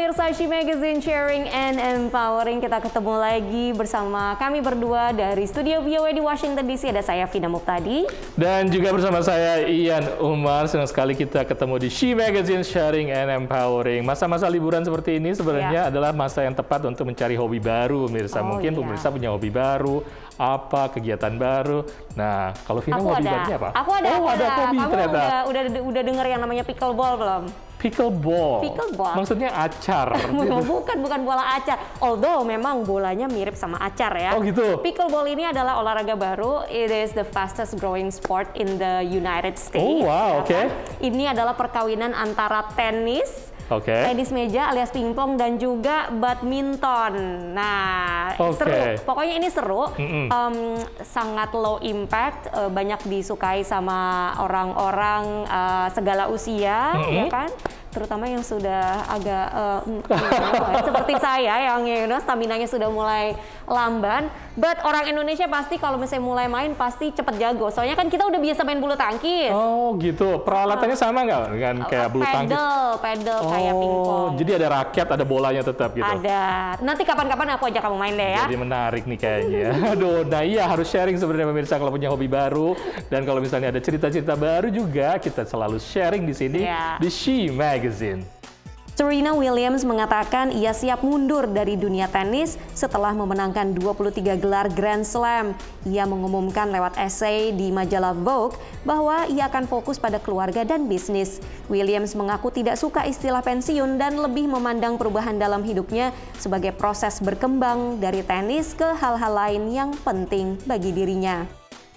pemirsa She Magazine Sharing and Empowering. Kita ketemu lagi bersama kami berdua dari studio VOA di Washington DC. Ada saya Vina Muptadi. Dan juga bersama saya Ian Umar. Senang sekali kita ketemu di She Magazine Sharing and Empowering. Masa-masa liburan seperti ini sebenarnya adalah masa yang tepat untuk mencari hobi baru, pemirsa. Mungkin pemirsa punya hobi baru, apa kegiatan baru. Nah, kalau Vina hobi barunya apa? Aku ada. Hobi Kamu ternyata. udah dengar yang namanya pickleball belum? Pickleball. Maksudnya acar. bukan bola acar. Although memang bolanya mirip sama acar ya. Oh gitu. Pickleball ini adalah olahraga baru. It is the fastest growing sport in the United States. Oh wow, oke. Ini adalah perkawinan antara tenis, tenis meja alias pingpong dan juga badminton. Nah, seru. Pokoknya ini seru. Sangat low impact, banyak disukai sama orang-orang segala usia, ya kan? Terutama yang sudah agak seperti saya yang stamina-nya sudah mulai lamban. But orang Indonesia pasti kalau misalnya mulai main pasti cepet jago. Soalnya kan kita udah biasa main bulu tangkis. Oh gitu. Peralatannya sama nggak dengan kayak bulu tangkis? Pedal kayak pingpong. Jadi ada raket, ada bolanya tetap gitu. Ada. Nanti kapan-kapan aku ajak kamu main deh ya. Jadi menarik nih kayaknya. Aduh, nah iya harus sharing sebenarnya pemirsa kalau punya hobi baru. Dan kalau misalnya ada cerita-cerita baru juga, kita selalu sharing di sini di She Magazine. Serena Williams mengatakan ia siap mundur dari dunia tenis setelah memenangkan 23 gelar Grand Slam. Ia mengumumkan lewat esai di majalah Vogue bahwa ia akan fokus pada keluarga dan bisnis. Williams mengaku tidak suka istilah pensiun dan lebih memandang perubahan dalam hidupnya sebagai proses berkembang dari tenis ke hal-hal lain yang penting bagi dirinya.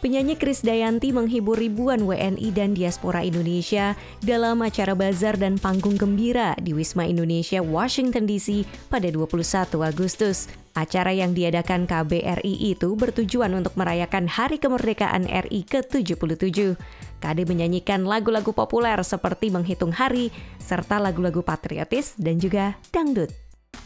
Penyanyi Krisdayanti menghibur ribuan WNI dan diaspora Indonesia dalam acara bazar dan panggung gembira di Wisma Indonesia, Washington DC pada 21 Agustus. Acara yang diadakan KBRI itu bertujuan untuk merayakan Hari Kemerdekaan RI ke-77. KD menyanyikan lagu-lagu populer seperti Menghitung Hari, serta lagu-lagu patriotis dan juga dangdut.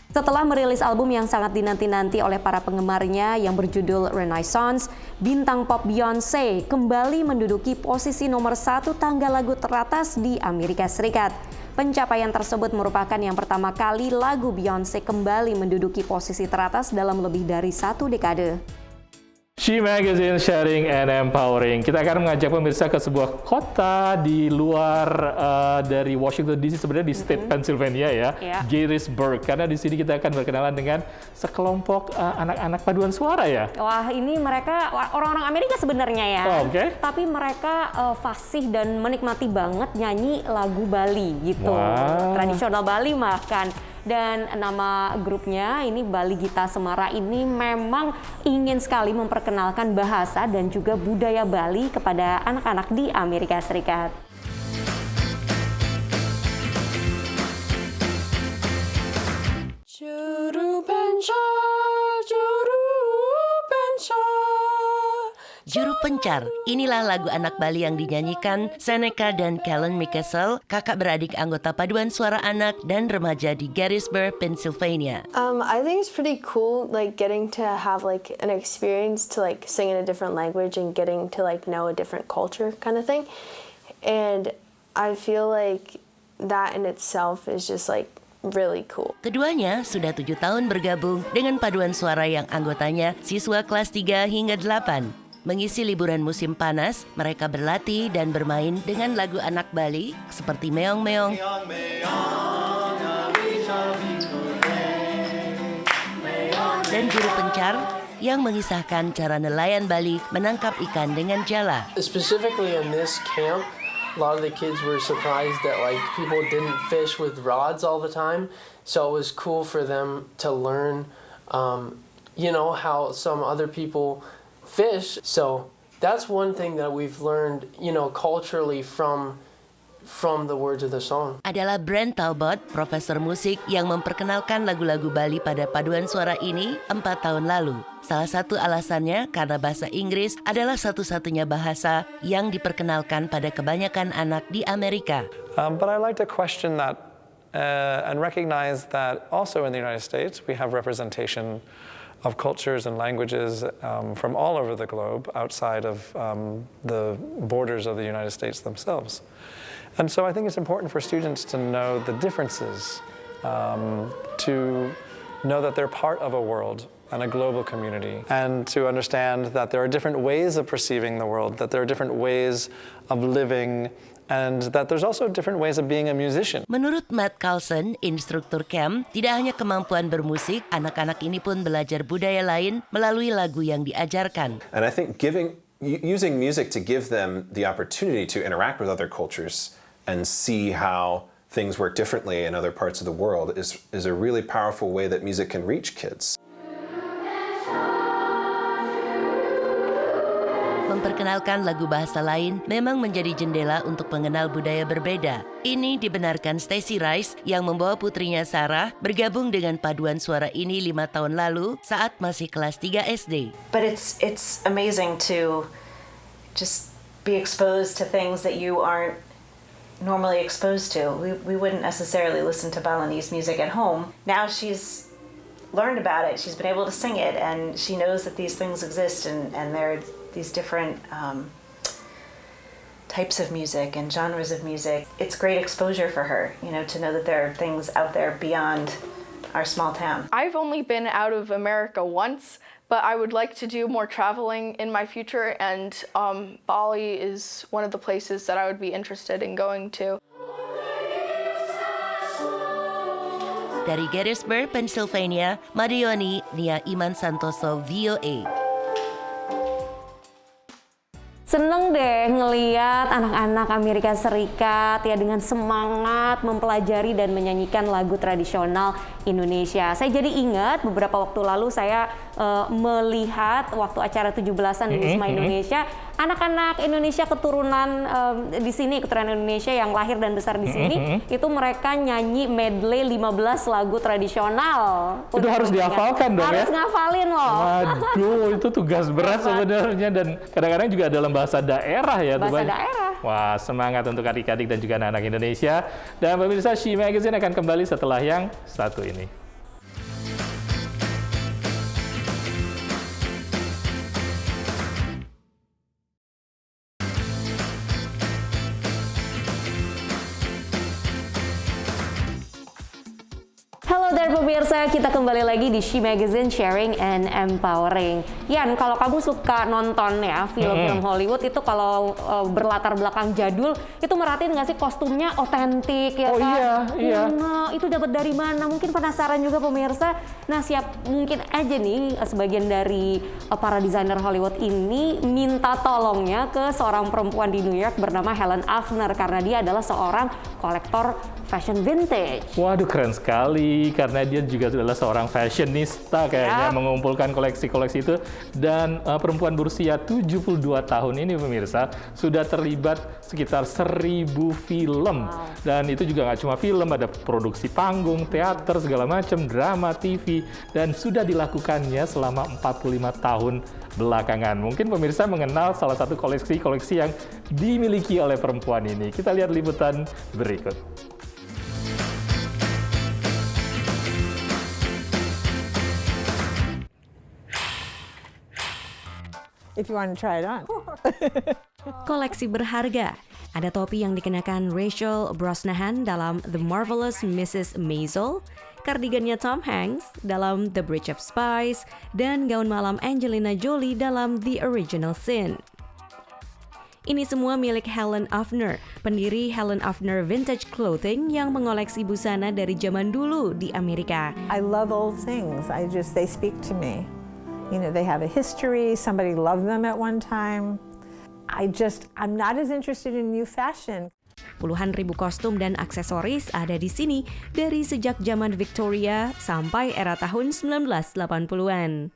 Setelah merilis album yang sangat dinanti-nanti oleh para penggemarnya yang berjudul Renaissance, bintang pop Beyonce kembali menduduki posisi nomor 1 tangga lagu teratas di Amerika Serikat. Pencapaian tersebut merupakan yang pertama kali lagu Beyonce kembali menduduki posisi teratas dalam lebih dari 1 dekade. She Magazine Sharing and Empowering. Kita akan mengajak pemirsa ke sebuah kota di luar dari Washington DC, sebenarnya di state Pennsylvania ya, Gettysburg. Karena di sini kita akan berkenalan dengan sekelompok anak-anak paduan suara ya. Wah, ini mereka orang-orang Amerika sebenarnya ya. Oh, tapi mereka fasih dan menikmati banget nyanyi lagu Bali gitu. Tradisional Bali bahkan. Dan nama grupnya ini Bali Gita Semara ini memang ingin sekali memperkenalkan bahasa dan juga budaya Bali kepada anak-anak di Amerika Serikat. Juru pencar, juru pencar. Juru Pencar, inilah lagu anak Bali yang dinyanyikan Seneca dan Kellen Mikesel, kakak beradik anggota paduan suara anak dan remaja di Gettysburg, Pennsylvania. I think it's pretty cool, like getting to have like an experience to like sing in a different language and getting to like know a different culture kind of thing. And I feel like that in itself is just like really cool. Keduanya sudah 7 tahun bergabung dengan paduan suara yang anggotanya siswa kelas 3 hingga 8. Mengisi liburan musim panas, mereka berlatih dan bermain dengan lagu anak Bali seperti Meong Meong dan Juru Pencar yang mengisahkan cara nelayan Bali menangkap ikan dengan jala. Specifically in this camp, a lot of the kids were surprised that like people didn't fish with rods all the time, so it was cool for them to learn, how some other people fish. So that's one thing that we've learned, culturally from the words of the song. Adalah Brent Talbot, profesor musik yang memperkenalkan lagu-lagu Bali pada paduan suara ini 4 tahun lalu. Salah satu alasannya karena bahasa Inggris adalah satu-satunya bahasa yang diperkenalkan pada kebanyakan anak di Amerika. But I like to question that and recognize that also in the United States we have representation of cultures and languages from all over the globe outside of the borders of the United States themselves. And so I think it's important for students to know the differences to know that they're part of a world and a global community, and to understand that there are different ways of perceiving the world, that there are different ways of living, and that there's also different ways of being a musician. Menurut Matt Carlson, instruktur camp, tidak hanya kemampuan bermusik, anak-anak ini pun belajar budaya lain melalui lagu yang diajarkan. And I think using music to give them the opportunity to interact with other cultures and see how things work differently in other parts of the world is a really powerful way that music can reach kids. Memperkenalkan lagu bahasa lain memang menjadi jendela untuk mengenal budaya berbeda. Ini dibenarkan Stacy Rice yang membawa putrinya Sarah bergabung dengan paduan suara ini 5 tahun lalu saat masih kelas 3 SD. But it's amazing to just be exposed to things that you aren't normally exposed to. We wouldn't necessarily listen to Balinese music at home. Now she's learned about it, she's been able to sing it, and she knows that these things exist and there are these different types of music and genres of music. It's great exposure for her, to know that there are things out there beyond our small town. I've only been out of America once, but I would like to do more traveling in my future, and Bali is one of the places that I would be interested in going to. Dari Gettysburg, Pennsylvania, Marioni, Nia Iman Santoso, VOA. Seneng deh ngeliat anak-anak Amerika Serikat ya dengan semangat mempelajari dan menyanyikan lagu tradisional Indonesia. Saya jadi ingat beberapa waktu lalu saya melihat waktu acara 17-an di Wisma Indonesia, anak-anak Indonesia keturunan di sini, keturunan Indonesia yang lahir dan besar di sini, itu mereka nyanyi medley 15 lagu tradisional. Itu harus dihafalkan dong ya? Harus ngafalin loh. Waduh, itu tugas berat sebenarnya, dan kadang-kadang juga dalam bahasa daerah ya. Bahasa daerah. Wah, semangat untuk adik-adik dan juga anak-anak Indonesia. Dan pemirsa, She Magazine akan kembali setelah yang satu ini. Halo there pemirsa, kita kembali lagi di She Magazine Sharing and Empowering. Yan, kalau kamu suka nonton ya film-film Hollywood itu kalau berlatar belakang jadul, itu merhatiin nggak sih kostumnya otentik ya kan? Iya. Nah, itu dapat dari mana? Mungkin penasaran juga pemirsa. Nah, mungkin aja nih sebagian dari para desainer Hollywood ini minta tolongnya ke seorang perempuan di New York bernama Helen Avner karena dia adalah seorang kolektor fashion vintage. Waduh, keren sekali karena dia juga adalah seorang fashionista kayaknya, mengumpulkan koleksi-koleksi itu. Dan perempuan berusia 72 tahun ini pemirsa sudah terlibat sekitar 1000 film. Dan itu juga nggak cuma film, ada produksi panggung, teater, segala macam, drama, TV, dan sudah dilakukannya selama 45 tahun belakangan. Mungkin pemirsa mengenal salah satu koleksi-koleksi yang dimiliki oleh perempuan ini. Kita lihat liputan berikut. If you want to try it on. Koleksi berharga. Ada topi yang dikenakan Rachel Brosnahan dalam The Marvelous Mrs. Maisel, kardigannya Tom Hanks dalam The Bridge of Spies, dan gaun malam Angelina Jolie dalam The Original Sin. Ini semua milik Helen Avner, pendiri Helen Avner Vintage Clothing yang mengoleksi busana dari zaman dulu di Amerika. I love old things. They speak to me. They have a history, somebody loved them at one time. I'm not as interested in new fashion. Puluhan ribu kostum dan aksesoris ada di sini dari sejak zaman Victoria sampai era tahun 1980-an.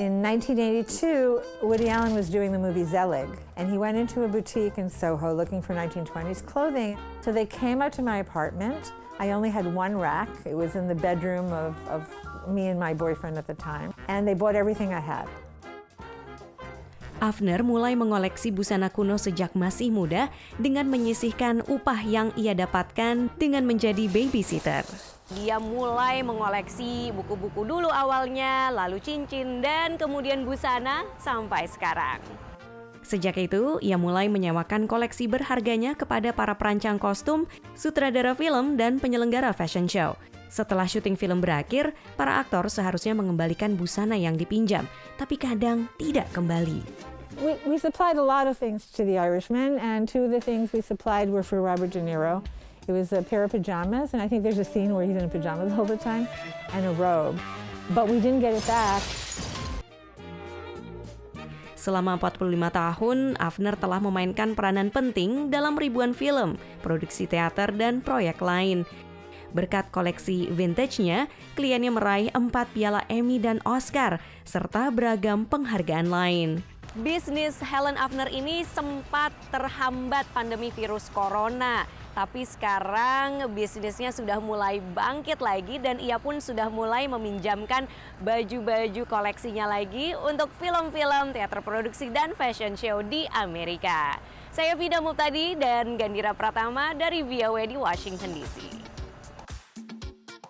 In 1982, Woody Allen was doing the movie Zelig, and he went into a boutique in Soho looking for 1920s clothing. So they came out to my apartment. I only had one rack. It was in the bedroom of me and my boyfriend at the time, and they bought everything I had. Avner mulai mengoleksi busana kuno sejak masih muda dengan menyisihkan upah yang ia dapatkan dengan menjadi babysitter. Dia mulai mengoleksi buku-buku dulu awalnya, lalu cincin, dan kemudian busana sampai sekarang. Sejak itu, ia mulai menyewakan koleksi berharganya kepada para perancang kostum, sutradara film, dan penyelenggara fashion show. Setelah syuting film berakhir, para aktor seharusnya mengembalikan busana yang dipinjam, tapi kadang tidak kembali. We supplied a lot of things to the Irishman, and two of the things we supplied were for Robert De Niro. It was a pair of pajamas, and I think there's a scene where he's in pajamas all the time, and a robe. But we didn't get it back. Selama 45 tahun, Avner telah memainkan peranan penting dalam ribuan film, produksi teater, dan proyek lain. Berkat koleksi vintage-nya, kliennya meraih 4 piala Emmy dan Oscar, serta beragam penghargaan lain. Bisnis Helen Avner ini sempat terhambat pandemi virus corona. Tapi sekarang bisnisnya sudah mulai bangkit lagi dan ia pun sudah mulai meminjamkan baju-baju koleksinya lagi untuk film-film, teater produksi, dan fashion show di Amerika. Saya Vida Muptadi dan Gandhira Pratama dari VOA di Washington DC.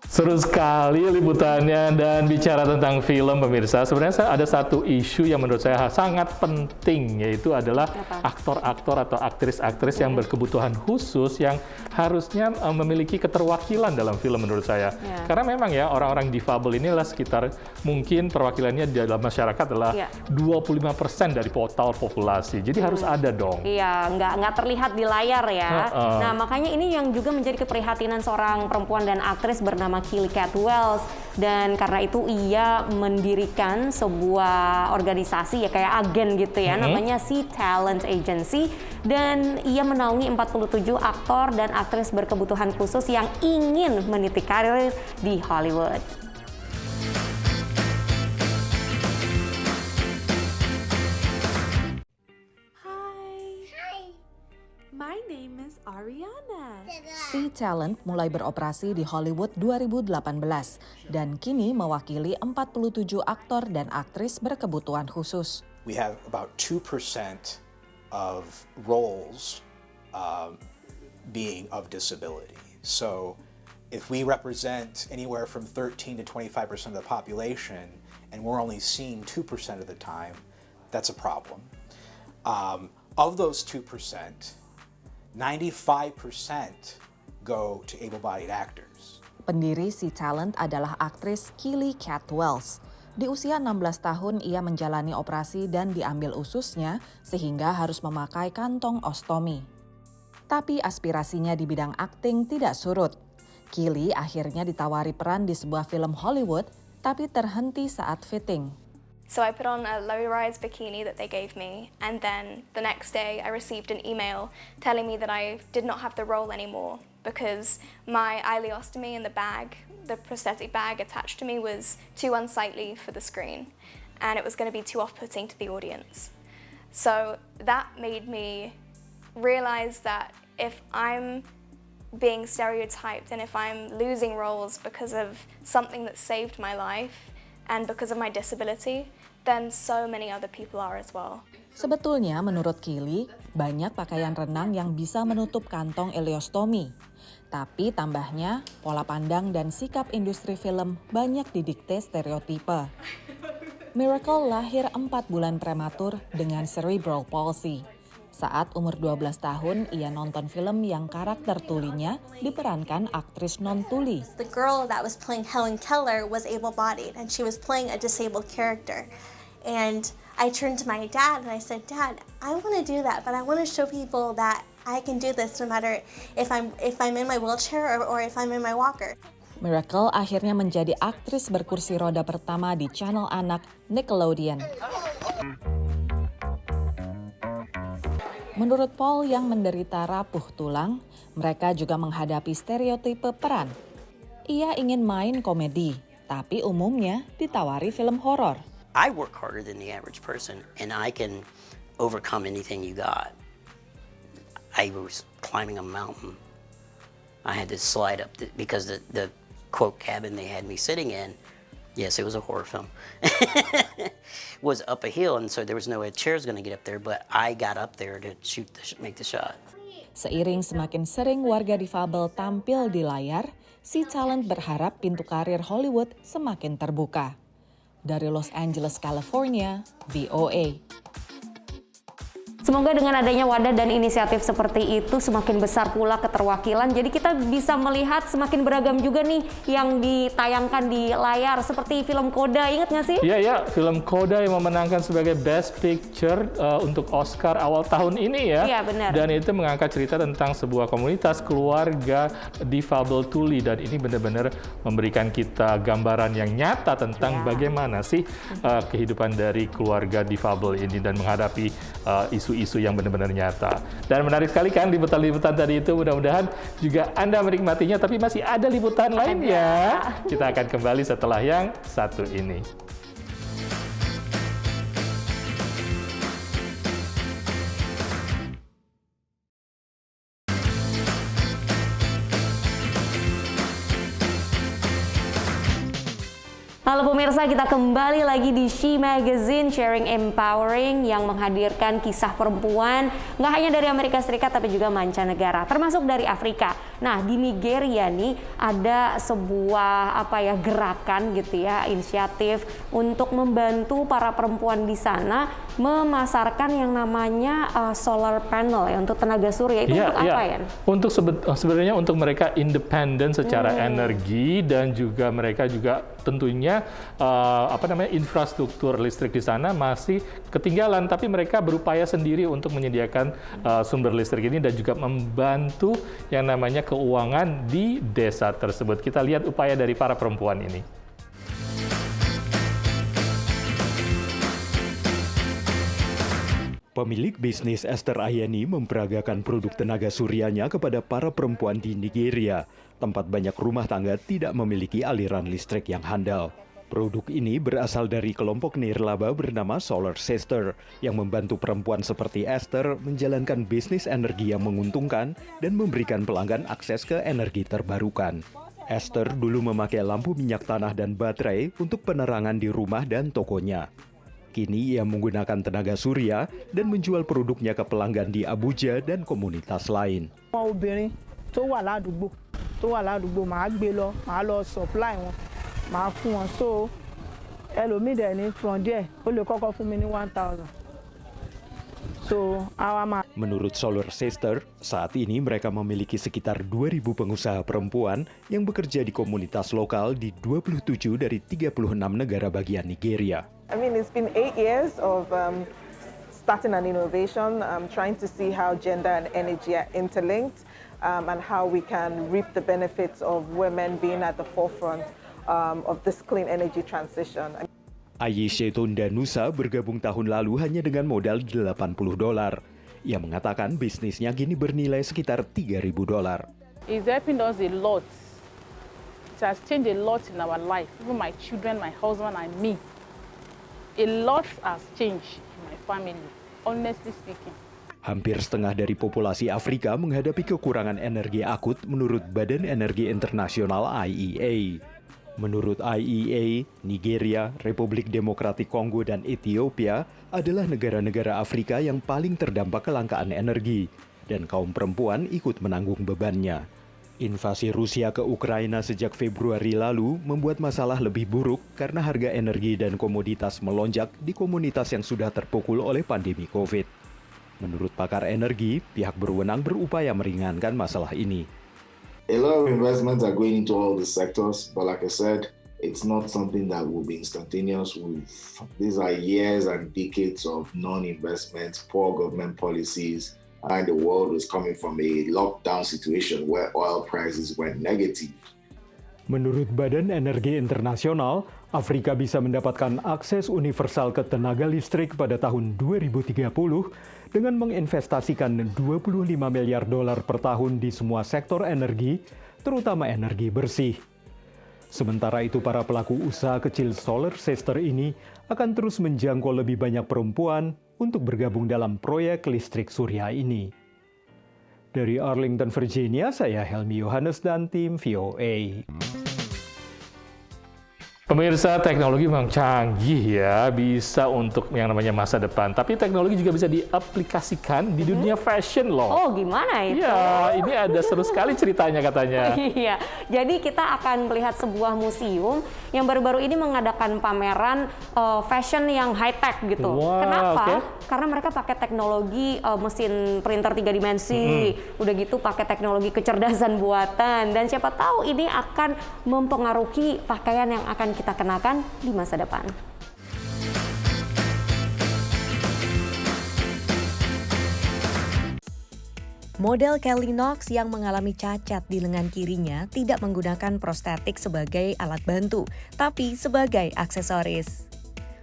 Seru sekali liputannya, dan bicara tentang film pemirsa, sebenarnya ada satu isu yang menurut saya sangat penting, yaitu adalah aktor-aktor atau aktris-aktris yang berkebutuhan khusus yang harusnya memiliki keterwakilan dalam film menurut saya. Karena memang ya orang-orang difabel inilah sekitar mungkin perwakilannya di dalam masyarakat adalah 25% dari total populasi. Jadi harus ada dong. Iya, nggak terlihat di layar ya. Nah, makanya ini yang juga menjadi keprihatinan seorang perempuan dan aktris bernama Keely Cat Wells, dan karena itu ia mendirikan sebuah organisasi ya kayak agen gitu ya, namanya Sea Talent Agency, dan ia menaungi 47 aktor dan aktris berkebutuhan khusus yang ingin meniti karir di Hollywood. My name is Ariana. Sea Talent mulai beroperasi di Hollywood 2018 dan kini mewakili 47 aktor dan aktris berkebutuhan khusus. We have about 2% of roles being of disability. So if we represent anywhere from 13 to 25% of the population and we're only seen 2% of the time, that's a problem. Of those 2%, 95% go to able-bodied actors. Pendiri Sea Talent adalah aktris Keely Cat Wells. Di usia 16 tahun ia menjalani operasi dan diambil ususnya sehingga harus memakai kantong ostomi. Tapi aspirasinya di bidang akting tidak surut. Keely akhirnya ditawari peran di sebuah film Hollywood tapi terhenti saat fitting. So I put on a low-rise bikini that they gave me, and then the next day I received an email telling me that I did not have the role anymore because my ileostomy in the bag, the prosthetic bag attached to me, was too unsightly for the screen, and it was going to be too off-putting to the audience. So that made me realize that if I'm being stereotyped and if I'm losing roles because of something that saved my life and because of my disability, then so many other people are as well. Sebetulnya menurut Keely, banyak pakaian renang yang bisa menutup kantong ileostomi. Tapi tambahnya, pola pandang dan sikap industri film banyak didikte stereotipe. Miracle lahir 4 bulan prematur dengan cerebral palsy. Saat umur 12 tahun, ia nonton film yang karakter tulinya diperankan aktris non-tuli. The girl that was playing Helen Keller was able-bodied and she was playing a disabled character. And I turned to my dad and I said, "Dad, I want to do that, but I want to show people that I can do this no matter if I'm in my wheelchair or if I'm in my walker." Miracle akhirnya menjadi aktris berkursi roda pertama di channel anak Nickelodeon. Menurut Paul yang menderita rapuh tulang, mereka juga menghadapi stereotipe peran. Ia ingin main komedi, tapi umumnya ditawari film horor. I work harder than the average person, and I can overcome anything you got. I was climbing a mountain. I had to slide up because the quote cabin they had me sitting in, yes, it was a horror film, was up a hill, and so there was no way a chair was going to get up there, but I got up there to make the shot. Seiring semakin sering warga difabel tampil di layar, Sea Talent berharap pintu karir Hollywood semakin terbuka. Dari Los Angeles, California, VOA. Semoga dengan adanya wadah dan inisiatif seperti itu semakin besar pula keterwakilan. Jadi kita bisa melihat semakin beragam juga nih yang ditayangkan di layar. Seperti film Coda, ingat nggak sih? Iya, film Coda yang memenangkan sebagai Best Picture untuk Oscar awal tahun ini ya. Iya, benar. Dan itu mengangkat cerita tentang sebuah komunitas keluarga difabel tuli. Dan ini benar-benar memberikan kita gambaran yang nyata tentang bagaimana sih kehidupan dari keluarga difabel ini dan menghadapi isu yang benar-benar nyata. Dan menarik sekali kan liputan-liputan tadi itu, mudah-mudahan juga Anda menikmatinya, tapi masih ada liputan lainnya. Kita akan kembali setelah yang satu ini. Halo pemirsa, kita kembali lagi di She Magazine Sharing Empowering yang menghadirkan kisah perempuan nggak hanya dari Amerika Serikat tapi juga mancanegara, termasuk dari Afrika. Nah, di Nigeria nih ada sebuah gerakan gitu ya, inisiatif untuk membantu para perempuan di sana memasarkan yang namanya solar panel ya, untuk tenaga surya. Itu untuk apa ya? Untuk sebenarnya untuk mereka independen secara energi, dan juga mereka juga tentunya infrastruktur listrik di sana masih ketinggalan, tapi mereka berupaya sendiri untuk menyediakan sumber listrik ini dan juga membantu yang namanya keuangan di desa tersebut. Kita lihat upaya dari para perempuan ini. Pemilik bisnis Esther Ayeni memperagakan produk tenaga suryanya kepada para perempuan di Nigeria, tempat banyak rumah tangga tidak memiliki aliran listrik yang handal. Produk ini berasal dari kelompok nirlaba bernama Solar Sister yang membantu perempuan seperti Esther menjalankan bisnis energi yang menguntungkan dan memberikan pelanggan akses ke energi terbarukan. Esther dulu memakai lampu minyak tanah dan baterai untuk penerangan di rumah dan tokonya. Kini ia menggunakan tenaga surya dan menjual produknya ke pelanggan di Abuja dan komunitas lain. Obìnrin tó wà ládùúgbò máa gbé lọ, máa lọ supply wọn, máa fún wọn. So ẹlòmíì dẹ̀ ní from there ó lè kọ́kọ́ fún mi ní 1,000. Menurut Solar Sister, saat ini mereka memiliki sekitar 2.000 pengusaha perempuan yang bekerja di komunitas lokal di 27 dari 36 negara bagian Nigeria. I mean, it's been 8 years of starting an innovation, trying to see how gender and energy are interlinked, and how we can reap the benefits of women being at the forefront of this clean energy transition. Ayesheton Danusa bergabung tahun lalu hanya dengan modal $80. Ia mengatakan bisnisnya kini bernilai sekitar $3.000. It's helping us a lot. It has changed a lot in our life. Even my children, my husband, and me. A lot has changed in my family, honestly speaking. Hampir setengah dari populasi Afrika menghadapi kekurangan energi akut menurut Badan Energi Internasional IEA. Menurut IEA, Nigeria, Republik Demokratik Kongo, dan Ethiopia adalah negara-negara Afrika yang paling terdampak kelangkaan energi, dan kaum perempuan ikut menanggung bebannya. Invasi Rusia ke Ukraina sejak Februari lalu membuat masalah lebih buruk karena harga energi dan komoditas melonjak di komunitas yang sudah terpukul oleh pandemi COVID. Menurut pakar energi, pihak berwenang berupaya meringankan masalah ini. A lot of investments are going into all the sectors, but like I said, it's not something that will be instantaneous. These are years and decades of non-investment, poor government policies, and the world was coming from a lockdown situation where oil prices went negative. Menurut Badan Energi Internasional, Afrika bisa mendapatkan akses universal ke tenaga listrik pada tahun 2030 dengan menginvestasikan $25 miliar per tahun di semua sektor energi, terutama energi bersih. Sementara itu, para pelaku usaha kecil Solar Sister ini akan terus menjangkau lebih banyak perempuan untuk bergabung dalam proyek listrik surya ini. Dari Arlington, Virginia, saya Helmi Yohanes dan tim VOA. Pemirsa, teknologi memang canggih ya, bisa untuk yang namanya masa depan. Tapi teknologi juga bisa diaplikasikan di dunia fashion loh. Oh, gimana itu? Iya, ini ada seru sekali ceritanya katanya. Iya, jadi kita akan melihat sebuah museum yang baru-baru ini mengadakan pameran fashion yang high-tech gitu. Wow, Kenapa? okay. Karena mereka pakai teknologi mesin printer 3 dimensi, udah gitu pakai teknologi kecerdasan buatan, dan siapa tahu ini akan mempengaruhi pakaian yang akan kita kenakan di masa depan. Model Kelly Knox yang mengalami cacat di lengan kirinya tidak menggunakan prostetik sebagai alat bantu, tapi sebagai aksesoris.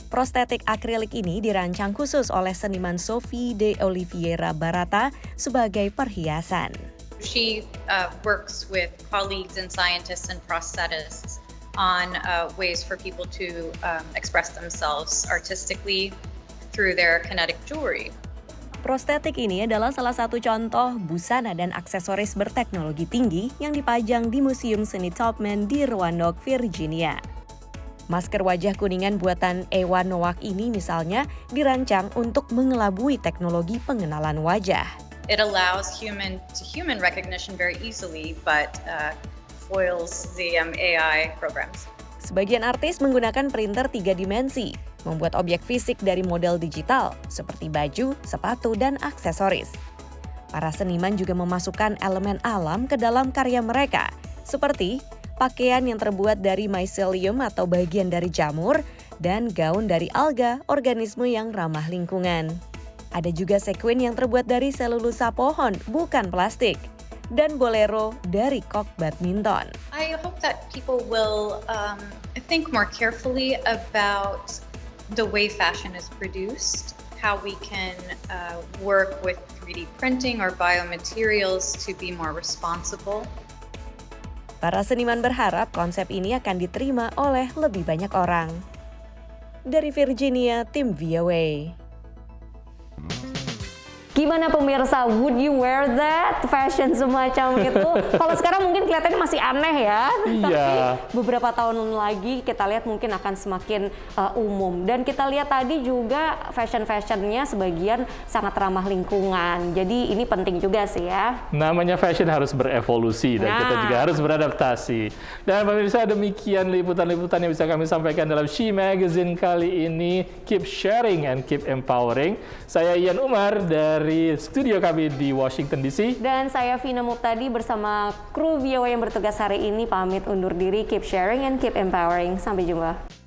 Prostetik akrilik ini dirancang khusus oleh seniman Sophie de Oliveira Barata sebagai perhiasan. She works with colleagues and scientists and prosthetists on ways for people to express themselves artistically through their kinetic jewelry. Prostetik ini adalah salah satu contoh busana dan aksesoris berteknologi tinggi yang dipajang di Museum Seni Taubman di Roanoke, Virginia. Masker wajah kuningan buatan Ewa Nowak ini misalnya dirancang untuk mengelabui teknologi pengenalan wajah. It allows human-to-human recognition very easily, but foils the AI programs. Sebagian artis menggunakan printer 3 dimensi, membuat objek fisik dari model digital seperti baju, sepatu, dan aksesoris. Para seniman juga memasukkan elemen alam ke dalam karya mereka, seperti pakaian yang terbuat dari mycelium atau bagian dari jamur, dan gaun dari alga, organisme yang ramah lingkungan. Ada juga sequin yang terbuat dari selulosa pohon, bukan plastik, dan bolero dari kok badminton. I hope that people will think more carefully about the way fashion is produced, how we can work with 3D printing or biomaterials to be more responsible. Para seniman berharap konsep ini akan diterima oleh lebih banyak orang. Dari Virginia, tim VOA. Gimana pemirsa, would you wear that? Fashion semacam itu. Kalau sekarang mungkin kelihatannya masih aneh ya. Iya. Tapi beberapa tahun lagi kita lihat mungkin akan semakin umum. Dan kita lihat tadi juga fashion-fashionnya sebagian sangat ramah lingkungan. Jadi ini penting juga sih ya. Namanya fashion harus berevolusi dan kita juga harus beradaptasi. Dan pemirsa, demikian liputan-liputan yang bisa kami sampaikan dalam She Magazine kali ini. Keep sharing and keep empowering. Saya Ian Umar dari studio kami di Washington DC. Dan saya Vina Muptadi bersama kru VOA yang bertugas hari ini pamit undur diri. Keep sharing and keep empowering. Sampai jumpa.